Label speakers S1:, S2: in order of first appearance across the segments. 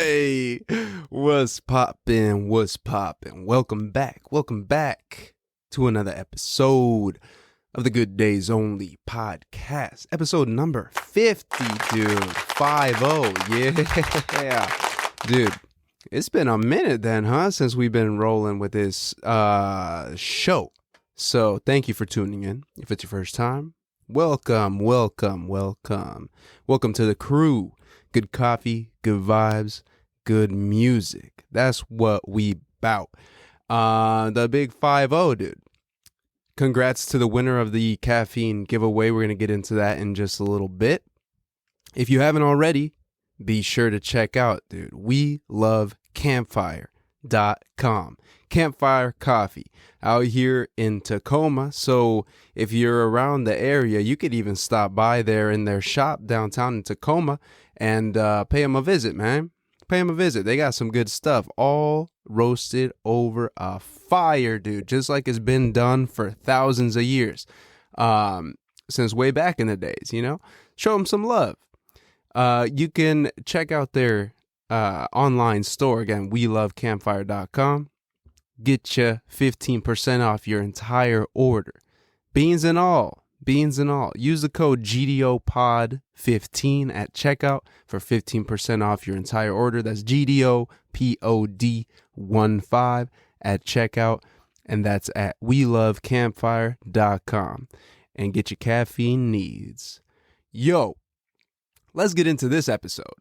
S1: Hey, what's poppin'? What's poppin'? Welcome back to another episode of the Good Days Only podcast. Episode number 50, dude. 50, yeah. Dude, it's been a minute then, since we've been rolling with this show. So thank you for tuning in. If it's your first time, welcome to the crew. Good coffee, good vibes, good music. That's what we bout. The big 50, dude. Congrats to the winner of the caffeine giveaway. We're going to get into that in just a little bit. If you haven't already, be sure to check out, dude. We love campfire.com. Campfire Coffee out here in Tacoma. So if you're around the area, you could even stop by there in their shop downtown in Tacoma and pay them a visit, man. Pay them a visit. They got some good stuff, all roasted over a fire, dude, just like it's been done for thousands of years, since way back in the days, you know. Show them some love. You can check out their online store. Again, welovecampfire.com. Get you 15% off your entire order. Beans and all. Use the code GDOPOD15 at checkout for 15% off your entire order. That's GDOPOD15 at checkout. And that's at welovecampfire.com. And get your caffeine needs. Yo, let's get into this episode.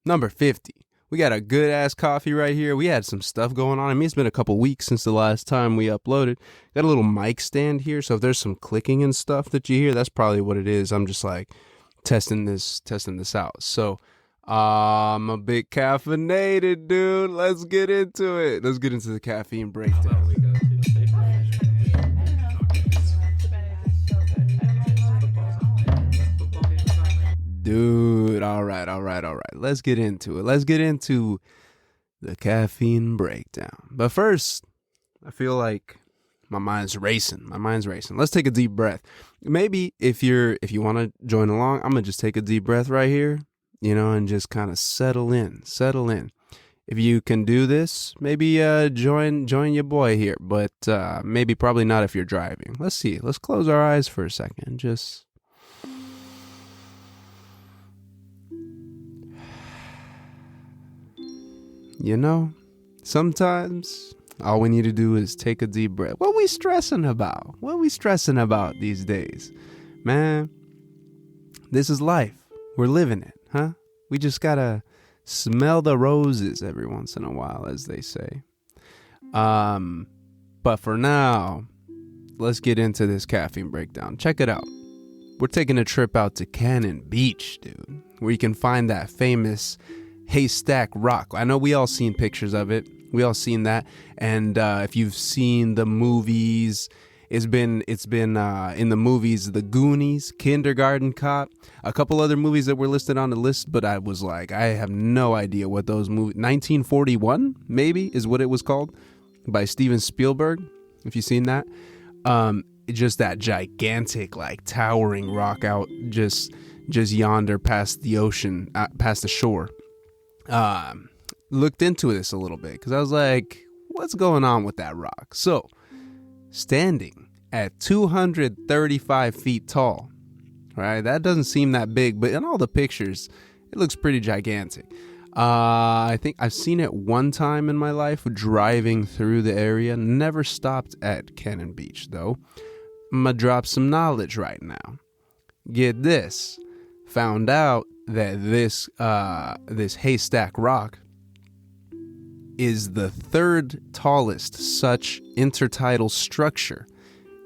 S1: Number 50. We got a good ass coffee right here. We had some stuff going on. I mean, it's been a couple weeks since the last time we uploaded. Got a little mic stand here, so if there's some clicking and stuff that you hear, that's probably what it is. I'm just like testing this out. So I'm a bit caffeinated, dude. Let's get into it. Let's get into the caffeine breakdown. Dude, all right. Let's get into it. Let's get into the caffeine breakdown. But first, I feel like my mind's racing. Let's take a deep breath. Maybe if you want to join along, I'm going to just take a deep breath right here, you know, and just kind of settle in. If you can do this, maybe join your boy here, but probably not if you're driving. Let's see. Let's close our eyes for a second. Just you know, sometimes all we need to do is take a deep breath. What we stressing about? These days? Man, this is life. We're living it, huh? We just gotta smell the roses every once in a while, as they say. But for now, let's get into this caffeine breakdown. Check it out. We're taking a trip out to Cannon Beach, dude, where you can find that famous Haystack Rock. I know we all seen pictures of it. We all seen that. And if you've seen the movies, it's been in the movies, The Goonies, Kindergarten Cop, a couple other movies that were listed on the list, but I was like, I have no idea what those movies. 1941 maybe is what it was called, by Steven Spielberg. If you've seen that, just that gigantic, like, towering rock out just yonder past the ocean, past the shore. Looked into this a little bit because I was like, what's going on with that rock? So, standing at 235 feet tall, right? That doesn't seem that big, but in all the pictures, it looks pretty gigantic. I think I've seen it one time in my life driving through the area. Never stopped at Cannon Beach, though. I'm gonna drop some knowledge right now. Get this. Found out that this Haystack Rock is the third tallest such intertidal structure,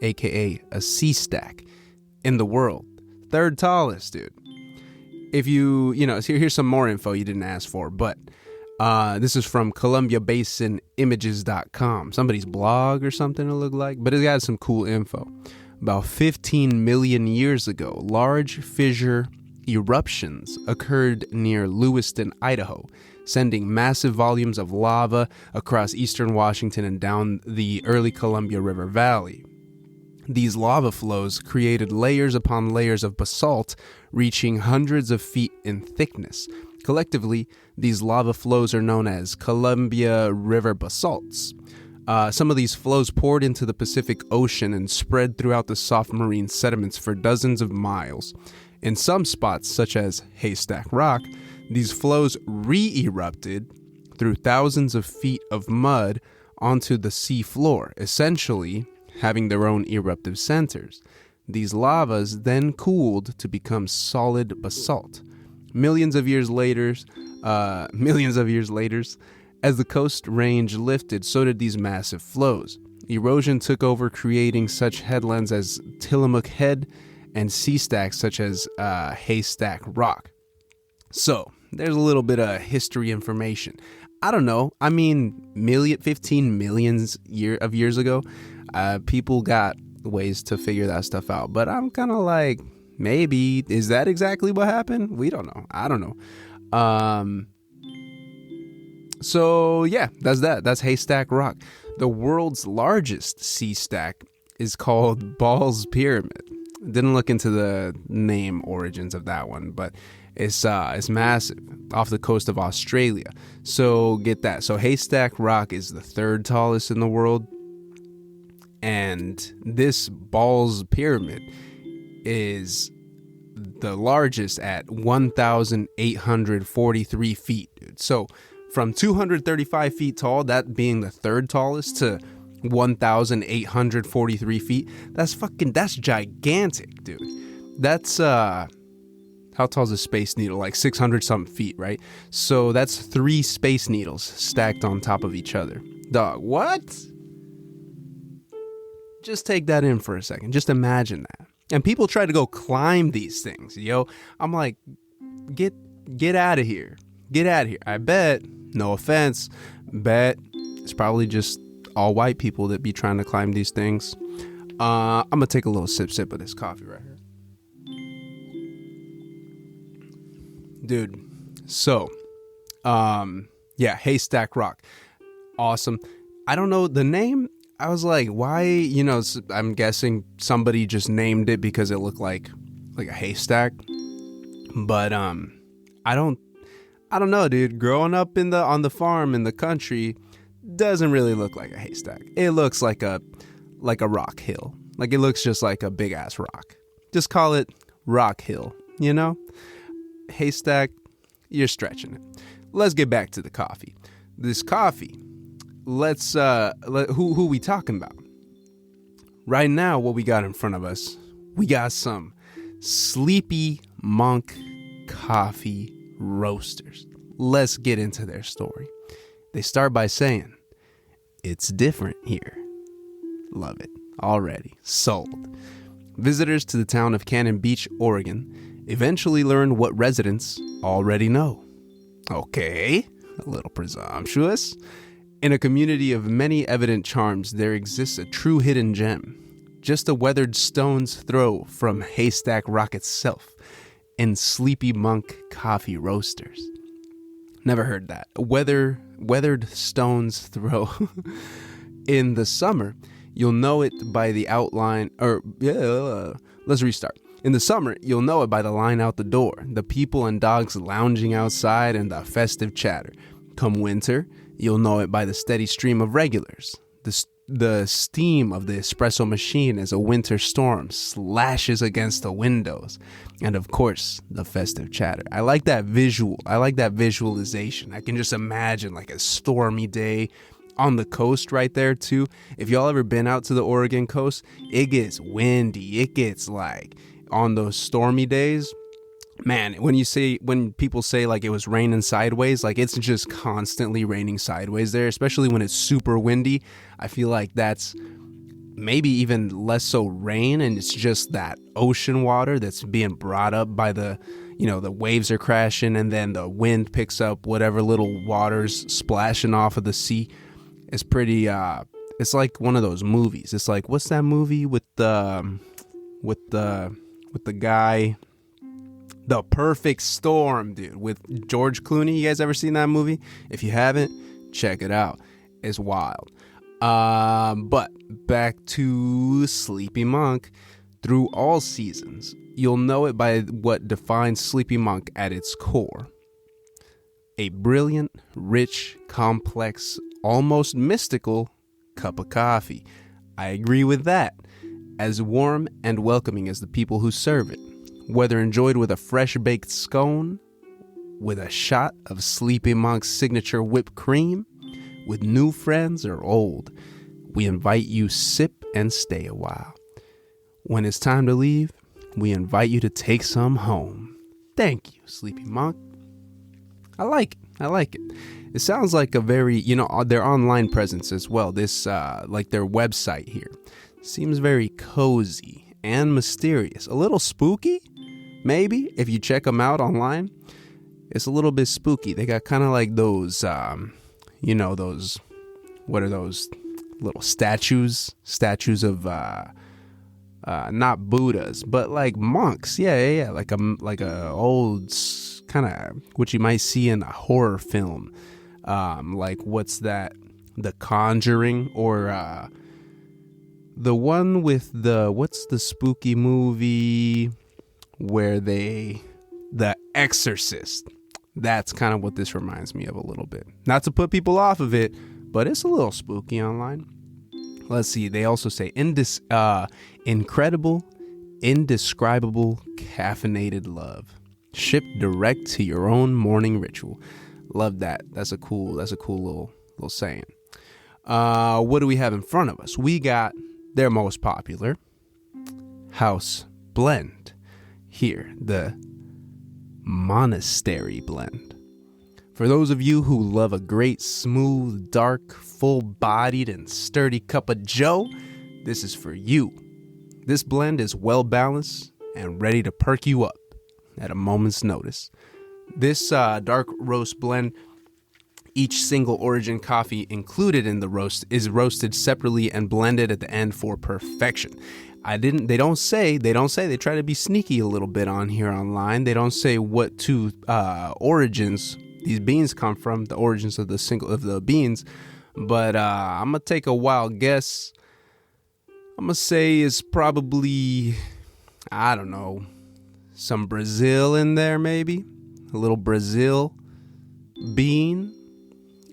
S1: aka a sea stack, in the world. Third tallest, dude. If you know, here's some more info you didn't ask for, but this is from ColumbiaBasinImages.com, somebody's blog or something it looked like, but it got some cool info. About 15 million years ago, large fissure eruptions occurred near Lewiston, Idaho, sending massive volumes of lava across eastern Washington and down the early Columbia River Valley. These lava flows created layers upon layers of basalt reaching hundreds of feet in thickness. Collectively, these lava flows are known as Columbia River basalts. Some of these flows poured into the Pacific Ocean and spread throughout the soft marine sediments for dozens of miles. In some spots, such as Haystack Rock, these flows re-erupted through thousands of feet of mud onto the sea floor, essentially having their own eruptive centers. These lavas then cooled to become solid basalt. Millions of years later, as the coast range lifted, so did these massive flows. Erosion took over, creating such headlands as Tillamook Head and sea stacks such as Haystack Rock. So, there's a little bit of history information. I don't know. I mean, 15 million years ago, people got ways to figure that stuff out. But I'm kind of like, maybe, is that exactly what happened? We don't know. I don't know. So yeah, that's that. That's Haystack Rock. The world's largest sea stack is called Ball's Pyramid. Didn't look into the name origins of that one, but it's massive off the coast of Australia. So get that. So Haystack Rock is the third tallest in the world, and this Ball's Pyramid is the largest at 1,843 feet, dude. So from 235 feet tall, that being the third tallest, to 1,843 feet, that's gigantic, dude. That's how tall is a Space Needle? Like 600 something feet, right? So that's 3 Space Needles stacked on top of each other. Dog, what? Just take that in for a second. Just imagine that. And people try to go climb these things, yo. I'm like, get out of here. Get out of here. I bet, no offense, bet it's probably just all white people that be trying to climb these things. I'm going to take a little sip of this coffee right here. Dude, so, yeah, Haystack Rock. Awesome. I don't know the name. I was like, why, I'm guessing somebody just named it because it looked like a haystack. But, I don't know, dude. Growing up on the farm in the country doesn't really look like a haystack. It looks like a rock hill. Like, it looks just like a big ass rock. Just call it Rock Hill, Haystack, you're stretching it. Let's get back to the coffee. This coffee, who we talking about? Right now, what we got in front of us, we got some Sleepy Monk coffee roasters. Let's get into their story. They start by saying, "It's different here." Love it. Already. Sold. Visitors to the town of Cannon Beach, Oregon, eventually learn what residents already know. Okay, a little presumptuous. In a community of many evident charms, there exists a true hidden gem. Just a weathered stone's throw from Haystack Rock itself, in Sleepy Monk coffee roasters. Never heard that. Weathered stone's throw. In the summer, you'll know it by the outline, let's restart. In the summer, you'll know it by the line out the door, the people and dogs lounging outside, and the festive chatter. Come winter, you'll know it by the steady stream of regulars, the steam of the espresso machine as a winter storm slashes against the windows, and of course, the festive chatter. I like that visual. I like that visualization. I can just imagine like a stormy day on the coast right there too. If y'all ever been out to the Oregon coast, it gets windy. It gets like on those stormy days, man, when people say like it was raining sideways, like it's just constantly raining sideways there, especially when it's super windy. I feel like that's maybe even less so rain, and it's just that ocean water that's being brought up by the waves are crashing, and then the wind picks up whatever little water's splashing off of the sea. It's pretty, it's like one of those movies. It's like, what's that movie with the guy, The Perfect Storm, dude, with George Clooney. You guys ever seen that movie? If you haven't, check it out. It's wild. But back to Sleepy Monk. Through all seasons, you'll know it by what defines Sleepy Monk at its core. A brilliant, rich, complex, almost mystical cup of coffee. I agree with that. As warm and welcoming as the people who serve it. Whether enjoyed with a fresh baked scone, with a shot of Sleepy Monk's signature whipped cream, with new friends or old, we invite you sip and stay a while. When it's time to leave, we invite you to take some home. Thank you, Sleepy Monk. I like it. It sounds like a very, their online presence as well. This, like their website here, seems very cozy and mysterious. A little spooky, maybe, if you check them out online. It's a little bit spooky. They got kind of like those, those, what are those little statues? Statues of, not Buddhas, but like monks. Yeah. Like a old kind of what you might see in a horror film. Like what's that? The Conjuring, or the one with what's the spooky movie where The Exorcist. That's kind of what this reminds me of a little bit. Not to put people off of it, but it's a little spooky online. Let's see. They also say incredible, indescribable, caffeinated love, shipped direct to your own morning ritual. Love that. That's a cool little saying. What do we have in front of us? We got their most popular house blend here, the Monastery Blend. For those of you who love a great, smooth, dark, full-bodied, and sturdy cup of joe, this is for you. This blend is well-balanced and ready to perk you up at a moment's notice. This dark roast blend, each single origin coffee included in the roast is roasted separately and blended at the end for perfection. They try to be sneaky a little bit on here online. They don't say what two origins these beans come from, the origins of the beans, but I'm gonna take a wild guess. I'm gonna say it's probably, I don't know, some Brazil in there, maybe a little Brazil bean,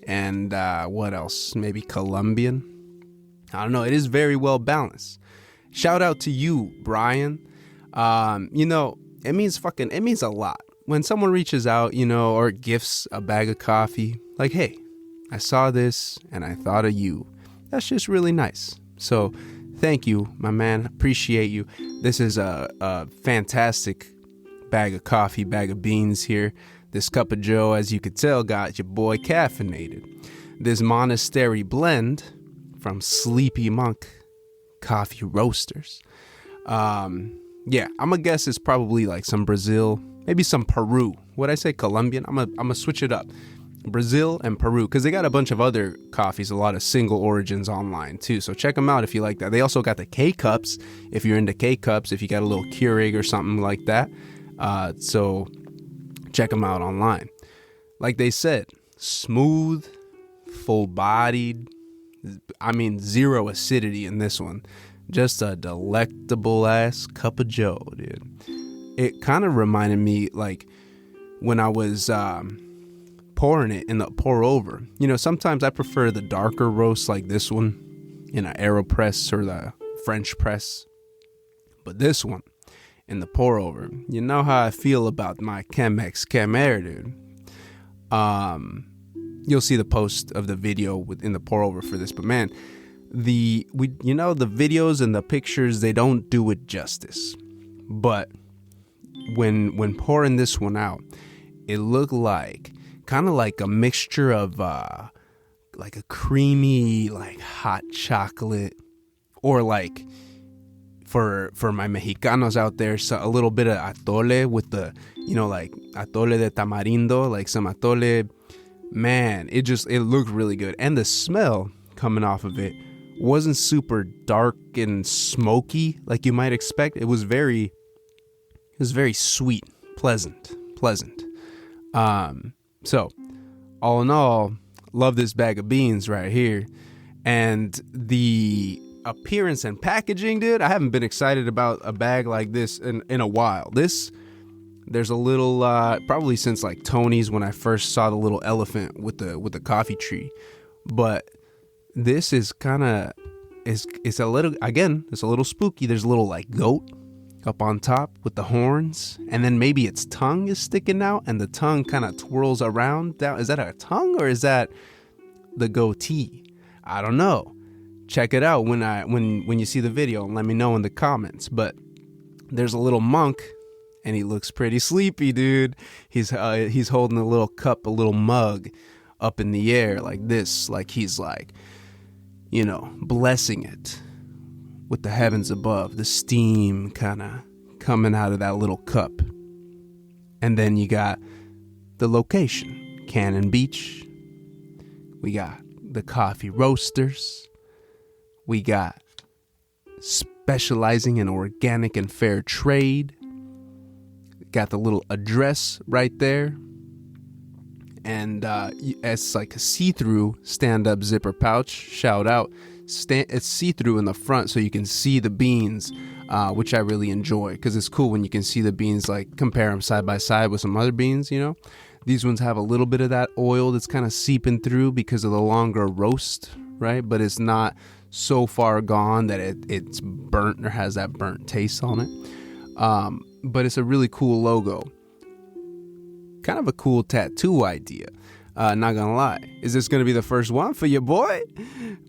S1: and what else? Maybe Colombian. I don't know. It is very well balanced. Shout out to you, Brian. It means a lot when someone reaches out, or gifts a bag of coffee. Like, hey, I saw this and I thought of you. That's just really nice. So thank you, my man. Appreciate you. This is a fantastic bag of coffee, bag of beans here. This cup of joe, as you could tell, got your boy caffeinated. This Monastery Blend from Sleepy Monk Coffee Roasters. I'm gonna guess it's probably like some Brazil, maybe some Peru. Would I say Colombian? I'm gonna switch it up. Brazil and Peru, because they got a bunch of other coffees, a lot of single origins online too. So check them out if you like that. They also got the K-Cups, if you're into K-Cups, if you got a little Keurig or something like that. So check them out online. Like they said, smooth, full-bodied. I mean, zero acidity in this one. Just a delectable ass cup of joe, dude. It kind of reminded me like when I was pouring it in the pour over. Sometimes I prefer the darker roast like this one in an AeroPress or the French press. But this one in the pour over, you know how I feel about my Chemex Chemere, dude. You'll see the post of the video in the pour over for this, but man, the videos and the pictures, they don't do it justice. But when pouring this one out, it looked like kind of like a mixture of like a creamy like hot chocolate, or like for my Mexicanos out there, so a little bit of atole with the like atole de tamarindo, like some atole. Man, it looked really good, and the smell coming off of it wasn't super dark and smoky like you might expect. It was very sweet, pleasant. So all in all, love this bag of beans right here. And the appearance and packaging, dude, I haven't been excited about a bag like this in a while. This There's a little, probably since like Tony's when I first saw the little elephant with the coffee tree, but this is kind of it's a little, again, it's a little spooky. There's a little like goat up on top with the horns, and then maybe its tongue is sticking out, and the tongue kind of twirls around down. Is that a tongue or is that the goatee? I don't know. Check it out when you see the video and let me know in the comments. But there's a little monk, and he looks pretty sleepy, dude. He's holding a little cup, a little mug up in the air like this, like he's like, you know, blessing it with the heavens above, the steam kind of coming out of that little cup. And then you got the location, Cannon Beach. We got the coffee roasters. We got specializing in organic and fair trade. Got the little address right there. And it's like a see-through stand-up zipper pouch. Shout out. It's see-through in the front so you can see the beans, which I really enjoy because it's cool when you can see the beans, like compare them side by side with some other beans, you know. These ones have a little bit of that oil that's kind of seeping through because of the longer roast, right? But it's not so far gone that it's burnt or has that burnt taste on it. But it's a really cool logo. Kind of a cool tattoo idea. Not gonna lie. Is this gonna be the first one for your boy?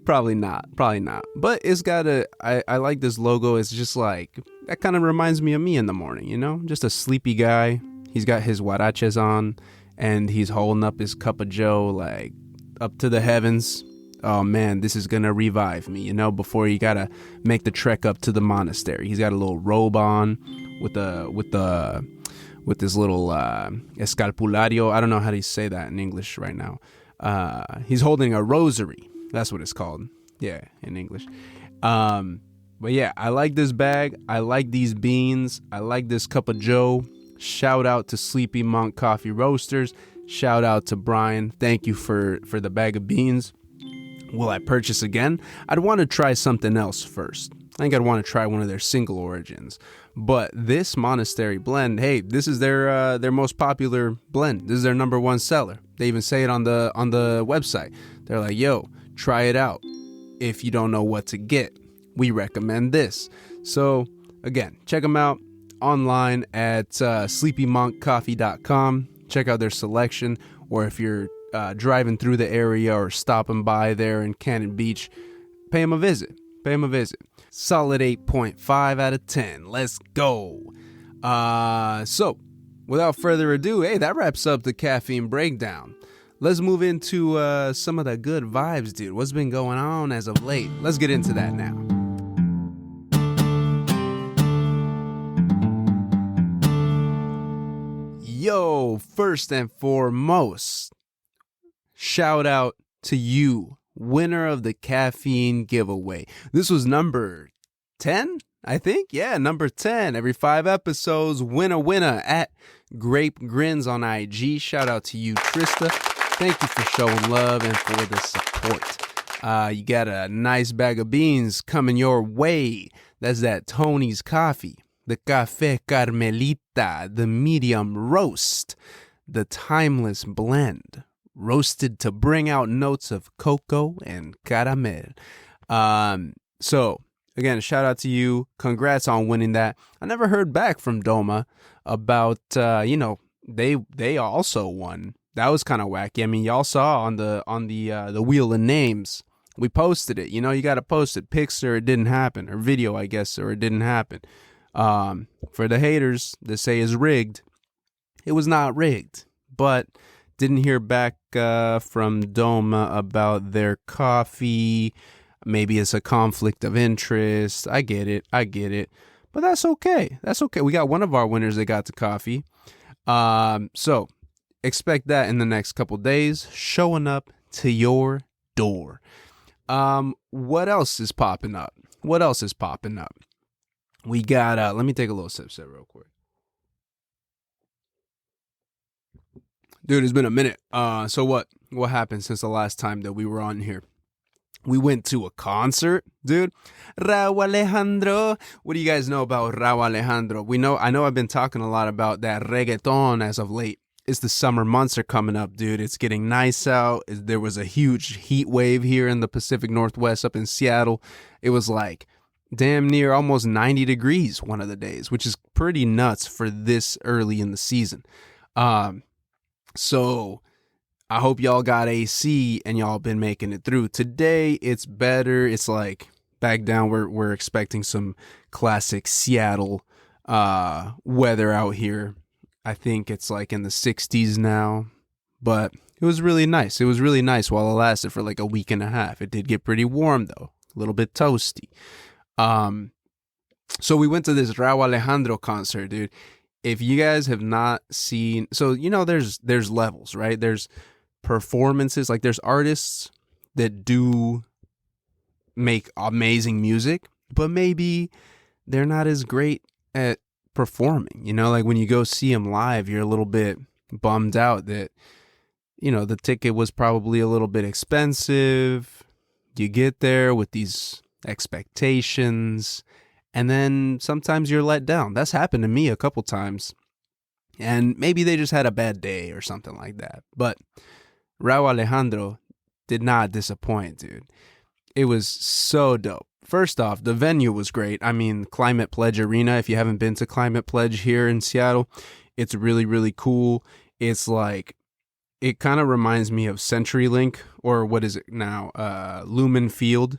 S1: Probably not. But it's got I like this logo. It's just like, that kind of reminds me of me in the morning, you know? Just a sleepy guy. He's got his huaraches on, and he's holding up his cup of joe, like, up to the heavens. Oh man, this is gonna revive me, you know, before you gotta make the trek up to the monastery. He's got a little robe on with this little escapulario. I don't know how to say that in English right now. He's holding a rosary. That's what it's called. Yeah, in English. But yeah, I like this bag. I like these beans. I like this cup of joe. Shout out to Sleepy Monk Coffee Roasters. Shout out to Brian. Thank you for the bag of beans. Will I purchase again? I'd want to try something else first. I think I'd want to try one of their single origins. But this Monastery blend, hey, this is their most popular blend. This is their number one seller. They even say it on the website. They're like, yo, try it out. If you don't know what to get, we recommend this. So again, check them out online at sleepymonkcoffee.com. Check out their selection, or if you're driving through the area or stopping by there in Cannon Beach, pay them a visit. Solid 8.5 out of 10. Let's go. So without further ado, hey, that wraps up the caffeine breakdown. Let's move into some of the good vibes, dude. What's been going on as of late? Let's get into that now. Yo, first and foremost, shout out to you, winner of the caffeine giveaway. This was number 10, I think. Yeah, number 10. Every 5 episodes, winner at Grape Grins on IG. Shout out to you, Trista. Thank you for showing love and for the support. You got a nice bag of beans coming your way. That's that Tony's Coffee, the Café Carmelita, the medium roast, the timeless blend, roasted to bring out notes of cocoa and caramel. So again, shout out to you. Congrats on winning that. I never heard back from Doma about, they also won. That was kind of wacky. I mean, y'all saw on the wheel of names, we posted it. You know, you got to post it. Pics or it didn't happen, or video, I guess, or it didn't happen. For the haters that say it's rigged, it was not rigged, but didn't hear back from Doma about their coffee. Maybe it's a conflict of interest. I get it. But that's okay. We got one of our winners that got the coffee. So expect that in the next couple days, showing up to your door. What else is popping up? We got, let me take a little sip real quick. Dude, it's been a minute. So what happened since the last time that we were on here? We went to a concert, dude. Rauw Alejandro. What do you guys know about Rauw Alejandro? I know I've been talking a lot about that reggaeton as of late. It's the summer months are coming up, dude. It's getting nice out. There was a huge heat wave here in the Pacific Northwest up in Seattle. It was like damn near almost 90 degrees one of the days, which is pretty nuts for this early in the season. So I hope y'all got AC and y'all been making it through. Today it's better. It's like back down. We're expecting some classic Seattle weather out here. I think it's like in the 60s now, but it was really nice. It was really nice while it lasted for like a week and a half. It did get pretty warm though, a little bit toasty. So we went to this Rauw Alejandro concert, dude. If you guys have not seen, so there's levels, right? There's performances, like there's artists that do make amazing music, but maybe they're not as great at performing. Like when you go see them live, you're a little bit bummed out that the ticket was probably a little bit expensive. You get there with these expectations, and then sometimes you're let down. That's happened to me a couple times, and maybe they just had a bad day or something like that. But Rauw Alejandro did not disappoint, dude. It was so dope. First off, the venue was great. I mean, Climate Pledge Arena, if you haven't been to Climate Pledge here in Seattle, it's really, really cool. It's like, it kind of reminds me of CenturyLink, or what is it now, Lumen Field,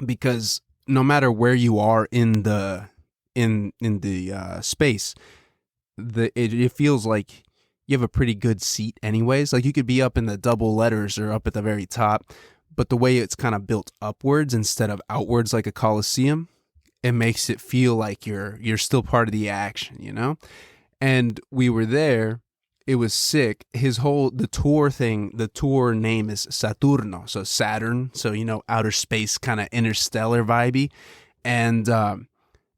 S1: because no matter where you are in the space, it feels like you have a pretty good seat anyways. Like you could be up in the double letters or up at the very top, but the way it's kind of built upwards instead of outwards like a Coliseum, it makes it feel like you're still part of the action, And we were there. It was sick. The tour name is Saturno, so Saturn, so outer space kind of interstellar vibey. And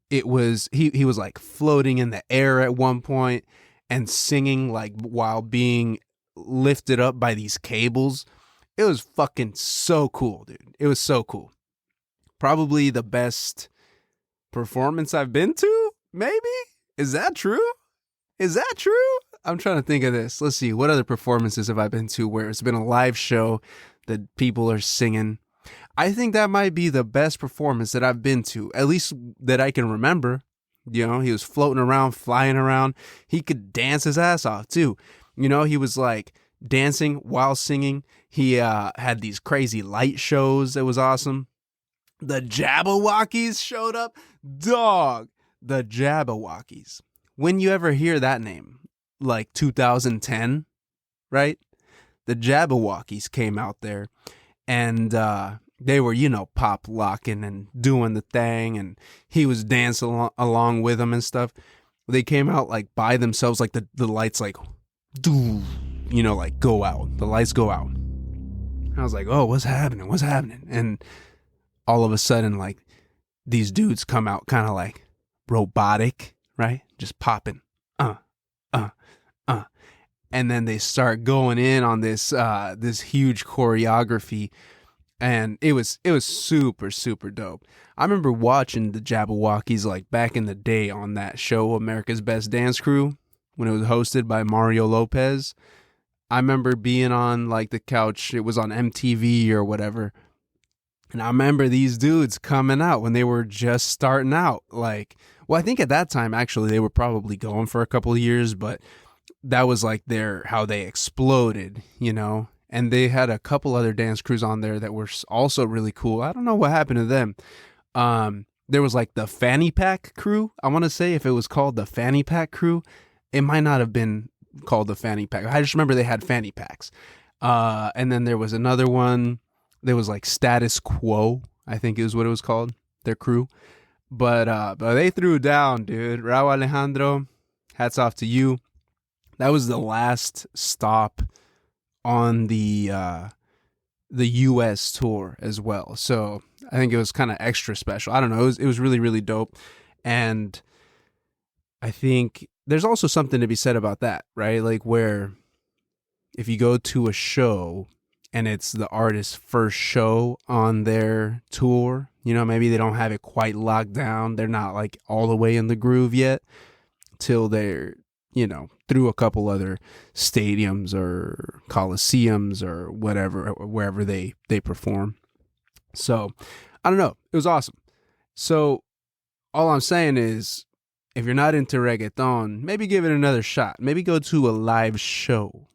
S1: it was he was like floating in the air at one point and singing like while being lifted up by these cables. It was fucking so cool, dude. It was so cool. Probably the best performance I've been to, maybe? Is that true? I'm trying to think of this. Let's see. What other performances have I been to where it's been a live show that people are singing? I think that might be the best performance that I've been to, at least that I can remember. He was floating around, flying around. He could dance his ass off too. He was like dancing while singing. He had these crazy light shows. It was awesome. The Jabbawockeez showed up. Dog, the Jabbawockeez. When you ever hear that name, like 2010, right? The Jabbawockeez came out there, and they were, pop locking and doing the thing, and he was dancing along with them and stuff. They came out like by themselves, like the lights like, do, like go out. The lights go out. I was like, oh, what's happening? And all of a sudden, like, these dudes come out kind of like robotic, right? Just popping, and then they start going in on this huge choreography, and it was super, super dope. I remember watching the Jabbawockeez like back in the day on that show, America's Best Dance Crew, when it was hosted by Mario Lopez. I remember being on like the couch. It was on MTV or whatever. And I remember these dudes coming out when they were just starting out. Like, well, I think at that time, actually, they were probably going for a couple of years, but that was like how they exploded, And they had a couple other dance crews on there that were also really cool. I don't know what happened to them. There was like the Fanny Pack crew. I want to say if it was called the Fanny Pack crew, it might not have been called the Fanny Pack. I just remember they had fanny packs. And then there was another one. There was like Status Quo, I think is what it was called, their crew. But they threw down, dude. Rauw Alejandro, hats off to you. That was the last stop on the U.S. tour as well. So I think it was kind of extra special. I don't know. It was really, really dope. And I think there's also something to be said about that, right? Like where if you go to a show and it's the artist's first show on their tour. Maybe they don't have it quite locked down. They're not like all the way in the groove yet till they're, through a couple other stadiums or coliseums or whatever, wherever they perform. So I don't know. It was awesome. So all I'm saying is, if you're not into reggaeton, maybe give it another shot. Maybe go to a live show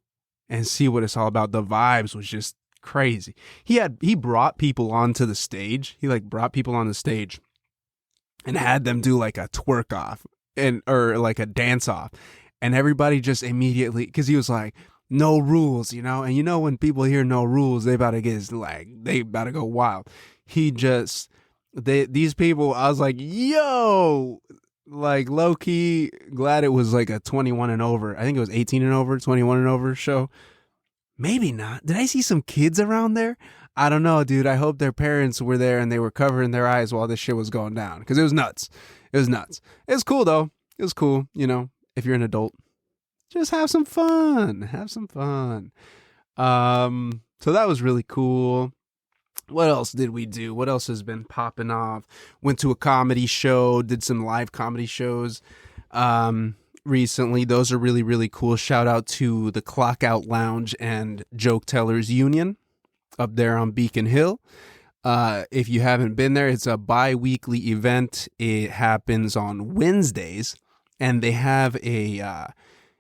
S1: and see what it's all about. The vibes was just crazy. He brought people onto the stage. He brought people on the stage and had them do like a twerk off or like a dance off. And everybody just immediately, because he was like, no rules, and when people hear no rules, they about to go wild. These people, I was like, yo, like low key glad it was like a 21 and over. I think it was 18 and over, 21 and over show. Maybe not. Did I see some kids around there? I don't know, dude. I hope their parents were there and they were covering their eyes while this shit was going down, because it was nuts. It was cool though. It was cool. If you're an adult, just have some fun. So that was really cool. What else did we do? What else has been popping off? Went to a comedy show, did some live comedy shows recently. Those are really, really cool. Shout out to the Clock Out Lounge and Joke Tellers Union up there on Beacon Hill. If you haven't been there, it's a bi-weekly event. It happens on Wednesdays, and they have a,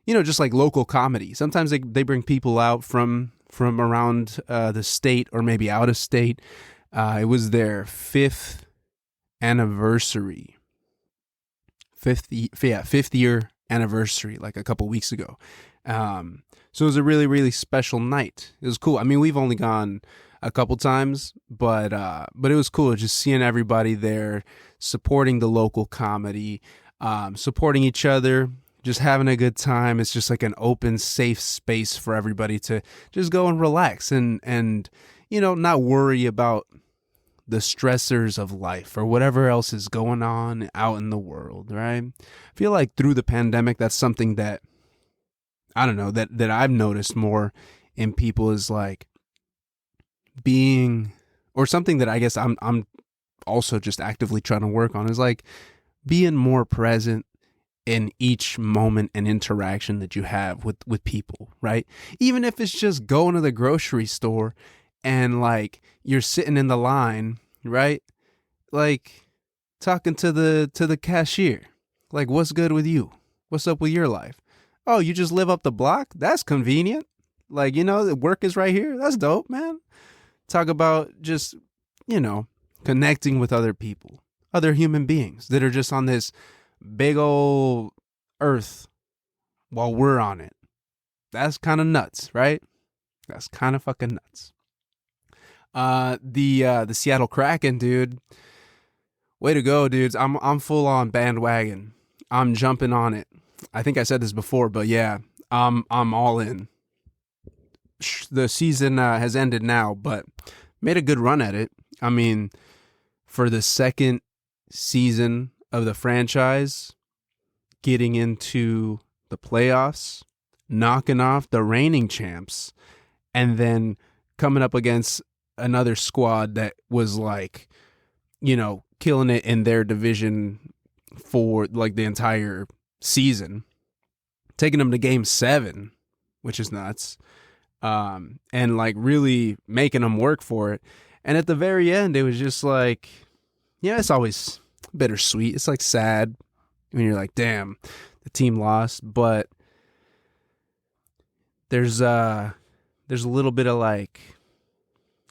S1: just like local comedy. Sometimes they bring people out from around the state or maybe out of state. It was their fifth anniversary. Fifth year anniversary, like a couple weeks ago. So it was a really, really special night. It was cool. I mean, we've only gone a couple times, but it was cool just seeing everybody there, supporting the local comedy, supporting each other, just having a good time. It's just like an open, safe space for everybody to just go and relax and not worry about the stressors of life or whatever else is going on out in the world, right? I feel like through the pandemic, that's something that, I don't know, that I've noticed more in people is like being, or something that I guess I'm also just actively trying to work on, is like being more present in each moment and interaction that you have with people, right? Even if it's just going to the grocery store and like you're sitting in the line, right? Like talking to the cashier, like, what's good with you? What's up with your life? Oh, you just live up the block? That's convenient. Like, the work is right here. That's dope, man. Talk about just, connecting with other people, other human beings that are just on this big old earth while we're on it. That's kind of nuts, right? That's kind of fucking nuts. The Seattle Kraken, dude. Way to go, dudes. I'm full on bandwagon. I'm jumping on it. I think I said this before, but yeah, I'm all in. The season has ended now, but made a good run at it. I mean, for the second season of the franchise, getting into the playoffs, knocking off the reigning champs, and then coming up against another squad that was like, killing it in their division for like the entire season, taking them to game 7, which is nuts, and like really making them work for it. And at the very end, it was just like, it's always bittersweet. It's like sad when you're like, damn, the team lost, but there's a little bit of like,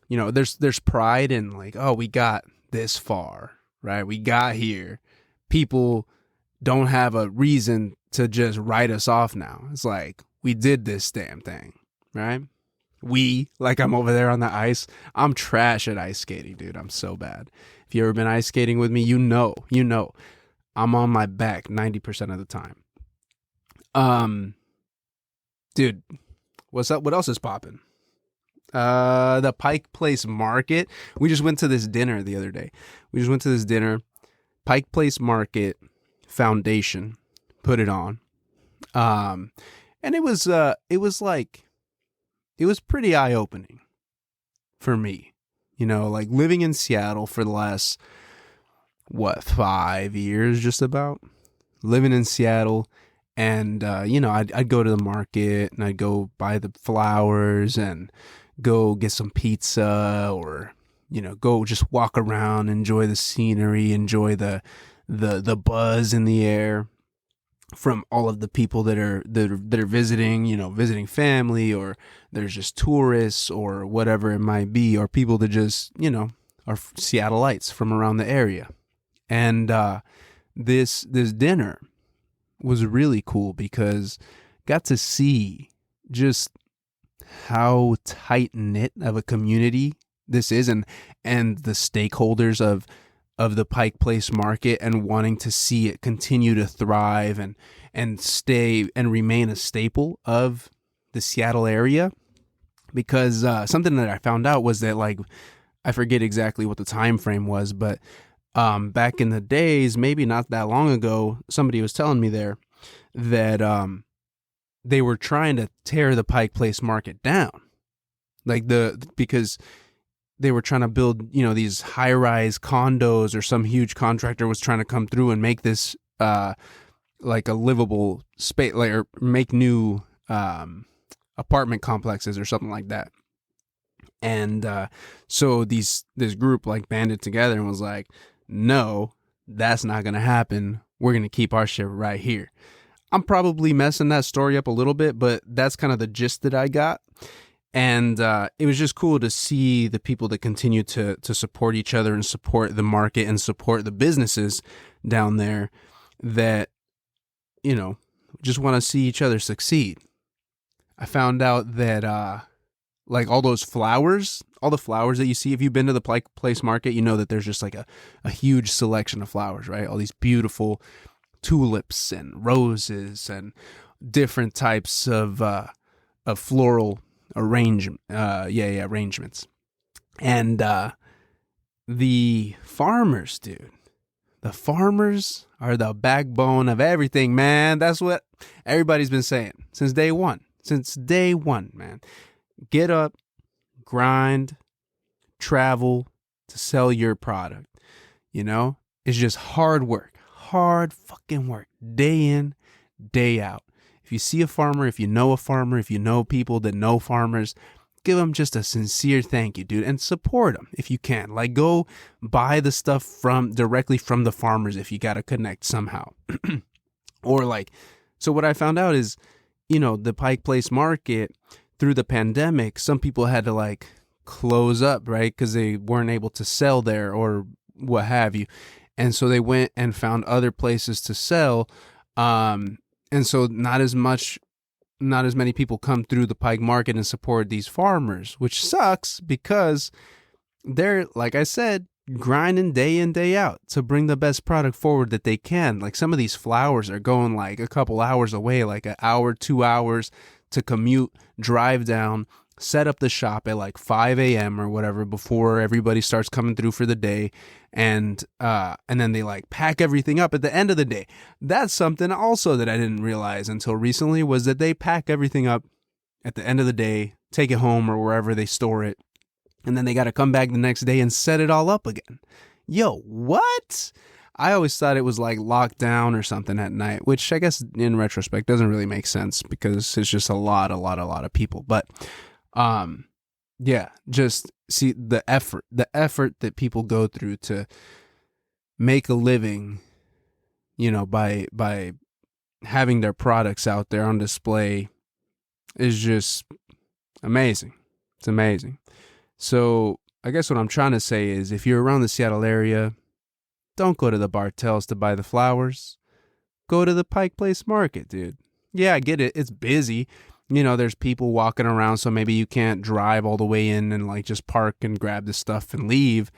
S1: there's pride in like, oh, we got this far, right? We got here. People don't have a reason to just write us off now. It's like, we did this damn thing, right? Like I'm over there on the ice. I'm trash at ice skating, dude. I'm so bad. If you ever been ice skating with me, you know, I'm on my back 90% of the time. Dude, what's up? What else is popping? The Pike Place Market. We just went to this dinner the other day. Pike Place Market Foundation put it on. And it was pretty eye-opening. for me. You know, like living in Seattle for the last, 5 years, just about. Living in Seattle, and, I'd go to the market and I'd go buy the flowers and go get some pizza, or, go just walk around, enjoy the scenery, enjoy the buzz in the air from all of the people that are visiting, visiting family, or there's just tourists or whatever it might be, or people that just, are Seattleites from around the area. And this dinner was really cool because got to see just how tight knit of a community this is, and the stakeholders of the Pike Place Market, and wanting to see it continue to thrive and stay and remain a staple of the Seattle area. Because something that I found out was that, like, I forget exactly what the time frame was, but back in the days, maybe not that long ago, somebody was telling me there that they were trying to tear the Pike Place Market down, because they were trying to build, these high-rise condos, or some huge contractor was trying to come through and make this like a livable space, like, or make new apartment complexes or something like that. And so this group like banded together and was like, no, that's not going to happen. We're going to keep our shit right here. I'm probably messing that story up a little bit, but that's kind of the gist that I got. And it was just cool to see the people that continue to support each other and support the market and support the businesses down there that, just want to see each other succeed. I found out that like all the flowers that you see, if you've been to the Pike Place Market, you know that there's just like a huge selection of flowers, right? All these beautiful tulips and roses and different types of floral arrangements. And the farmers, dude, the farmers are the backbone of everything, man. That's what everybody's been saying since day one. Man. Get up, grind, travel to sell your product. It's just hard fucking work, day in, day out. If you see a farmer, if you know a farmer, if you know people that know farmers, give them just a sincere thank you, dude, and support them if you can. Like, go buy the stuff directly from the farmers if you got to connect somehow. Or so what I found out is, the Pike Place Market, through the pandemic, some people had to close up, right? Because they weren't able to sell there or what have you. And so they went and found other places to sell. And so not as many people come through the Pike Market and support these farmers, which sucks because they're, like I said, grinding day in, day out to bring the best product forward that they can. Like, some of these flowers are going like a couple hours away, like an hour, 2 hours to commute, drive down, set up the shop at 5 a.m. or whatever before everybody starts coming through for the day. And then they pack everything up at the end of the day. That's something also that I didn't realize until recently, was that they pack everything up at the end of the day, take it home or wherever they store it. And then they got to come back the next day and set it all up again. Yo, what? I always thought it was locked down or something at night, which I guess in retrospect doesn't really make sense because it's just a lot of people. But yeah, just see the effort that people go through to make a living, by having their products out there on display is just amazing. It's amazing. So I guess what I'm trying to say is, if you're around the Seattle area, don't go to the Bartels to buy the flowers. Go to the Pike Place Market, dude. Yeah, I get it. It's busy. There's people walking around, so maybe you can't drive all the way in and just park and grab the stuff and leave.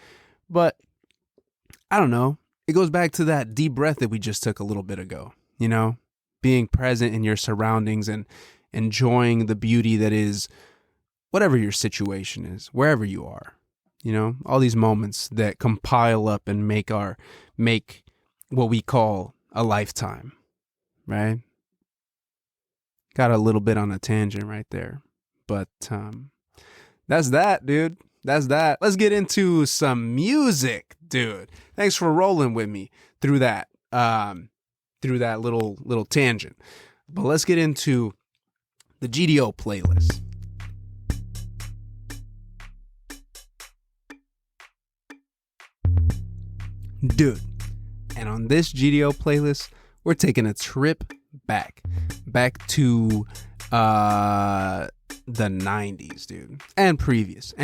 S1: But I don't know. It goes back to that deep breath that we just took a little bit ago. Being present in your surroundings and enjoying the beauty that is whatever your situation is, wherever you are. All these moments that compile up and make what we call a lifetime, right? Got a little bit on a tangent right there, but that's that, dude. that's that. Let's get into some music, dude. Thanks for rolling with me through that little tangent. But let's get into the GDO playlist. Dude, and on this GDO playlist, we're taking a trip back to the 90s, dude, and previous.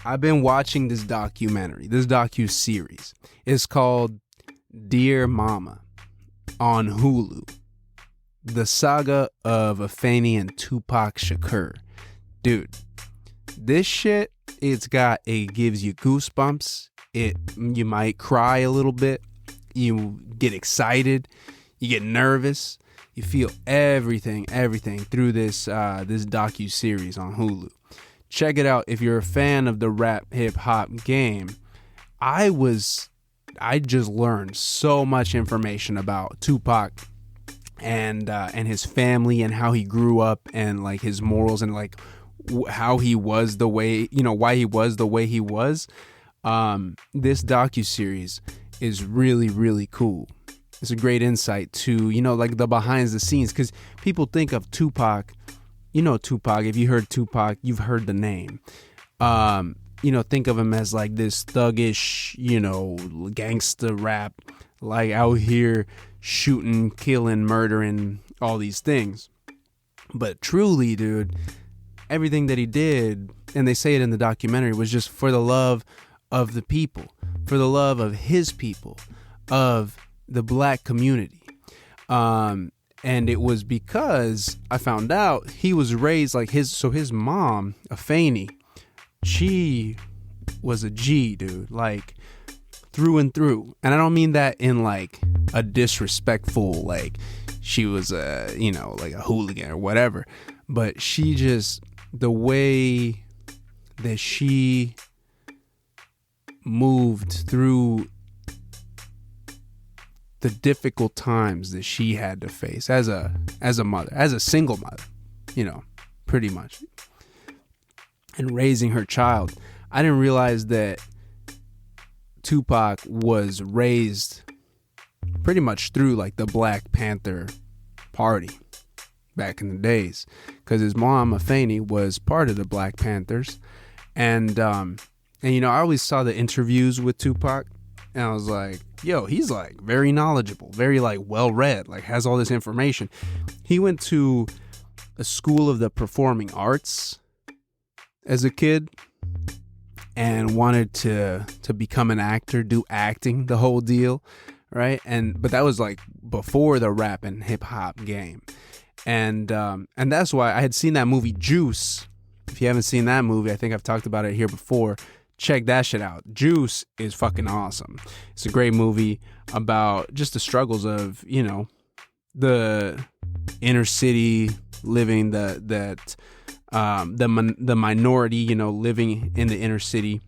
S1: I've been watching this docu-series. It's called Dear Mama on Hulu. The saga of Afeni and Tupac Shakur. Dude, this shit, it gives you goosebumps. You might cry a little bit. You get excited. You get nervous. You feel everything through this docu-series on Hulu. Check it out if you're a fan of the rap hip hop game. I just learned so much information about Tupac and his family and how he grew up and like his morals and like how he was the way, why he was the way he was. This docu-series is really, really cool. It's a great insight to, like the behind the scenes, because people think of Tupac, Tupac. If you heard Tupac, you've heard the name. Think of him as like this thuggish, gangster rap, like out here shooting, killing, murdering, all these things. But truly, dude, everything that he did, and they say it in the documentary, was just for the love of the people, for the love of his people, of the black community. And it was because I found out he was raised like his mom, Afeni, she was a G, dude, like through and through. And I don't mean that in like a disrespectful, like she was like a hooligan or whatever, but she just, the way that she moved through the difficult times that she had to face as a mother, as a single mother, pretty much, and raising her child. I didn't realize that Tupac was raised pretty much through like the Black Panther Party back in the days, because his mom Afeni was part of the Black Panthers, and I always saw the interviews with Tupac, and I was like, yo, he's like very knowledgeable, very like well read, like has all this information. He went to a school of the performing arts as a kid and wanted to become an actor, do acting, the whole deal, right? But that was like before the rap and hip hop game. And that's why I had seen that movie Juice. If you haven't seen that movie, I think I've talked about it here before. Check that shit out. Juice is fucking awesome. It's a great movie about just the struggles of, the inner city living, the minority, living in the inner city.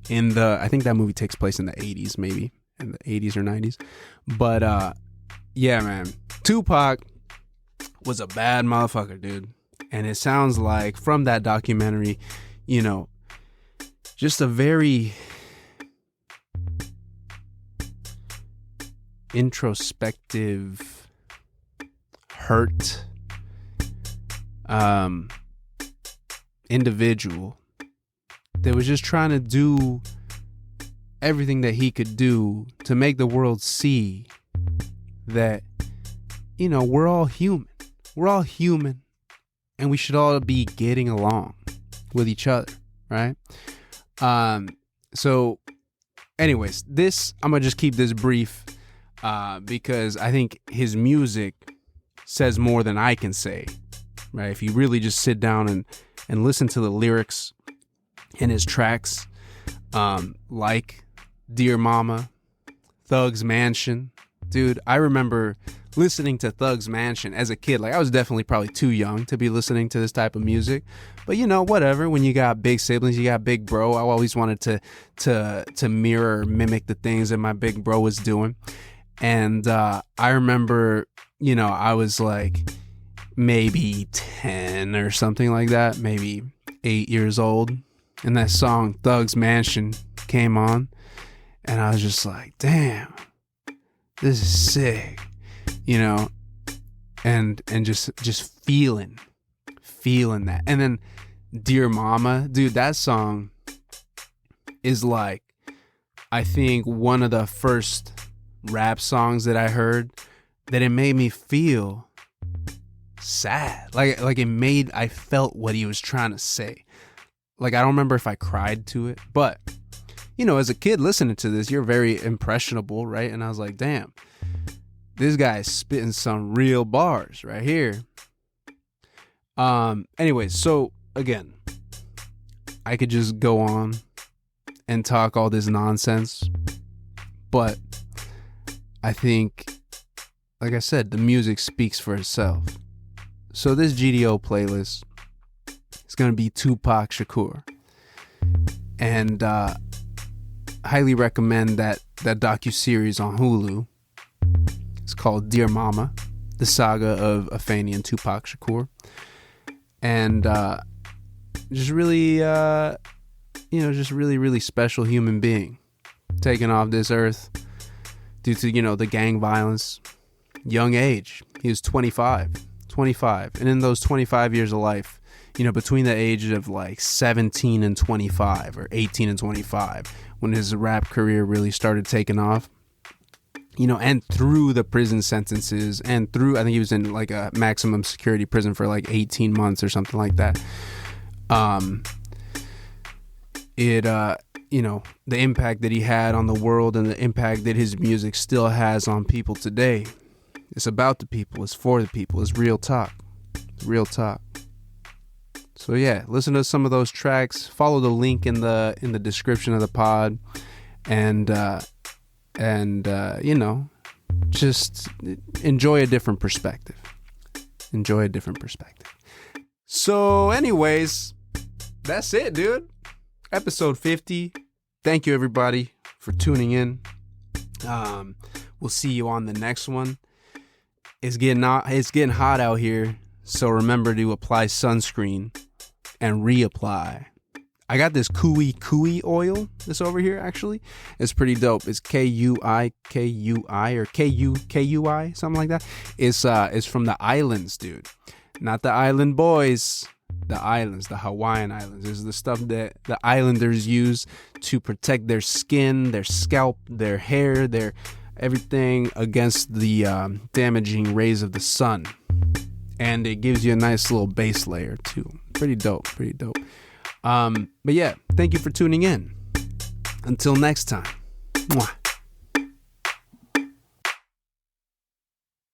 S1: I think that movie takes place in the 80s, maybe in the 80s or 90s. But yeah, man, Tupac was a bad motherfucker, dude. And it sounds like from that documentary, just a very introspective, hurt individual that was just trying to do everything that he could do to make the world see that, we're all human. We're all human, and we should all be getting along with each other, right? So anyways, I'm gonna just keep this brief, because I think his music says more than I can say, right? If you really just sit down and listen to the lyrics in his tracks, like Dear Mama, Thug's Mansion. Dude, I remember listening to Thug's Mansion as a kid. Like, I was definitely probably too young to be listening to this type of music, but whatever. When you got big siblings, you got big bro. I always wanted to mimic the things that my big bro was doing. And I remember, I was like maybe 10 or something like that, maybe 8 years old, and that song Thug's Mansion came on, and I was just like, damn, this is sick, you know, and just feeling that. And then Dear Mama, dude, that song is like, I think one of the first rap songs that I heard that it made me feel sad. Like I felt what he was trying to say. Like, I don't remember if I cried to it, but you know, as a kid listening to this, you're very impressionable, right? And I was like, damn, this guy is spitting some real bars right here. Anyways, so again, I could just go on and talk all this nonsense, but I think, like I said, the music speaks for itself. So this GDO playlist is going to be Tupac Shakur. And highly recommend that docuseries on Hulu. It's called Dear Mama, the saga of Afeni and Tupac Shakur. And just really, just really special human being taken off this earth due to, you know, the gang violence. Young age. He was 25. And in those 25 years of life, you know, between the ages of like 17 and 25 or 18 and 25, when his rap career really started taking off, you know, and through the prison sentences and through, I think he was in like a maximum security prison for like 18 months or something like that. You know, the impact that he had on the world and the impact that his music still has on people today. It's about the people. It's for the people. It's real talk. Real talk. So yeah, listen to some of those tracks. Follow the link in the description of the pod, and you know, just enjoy a different perspective. Enjoy a different perspective. So, anyways, that's it, dude. Episode 50. Thank you, everybody, for tuning in. We'll see you on the next one. It's getting hot out here, so remember to apply sunscreen and reapply. I got this Kui oil that's over here, actually. It's pretty dope. It's Kui or Kui, something like that. It's from the islands, dude. Not the island boys. The islands, the Hawaiian islands. This is the stuff that the islanders use to protect their skin, their scalp, their hair, their everything against the damaging rays of the sun. And it gives you a nice little base layer too. Pretty dope. But yeah, thank you for tuning in. Until next time. Mwah.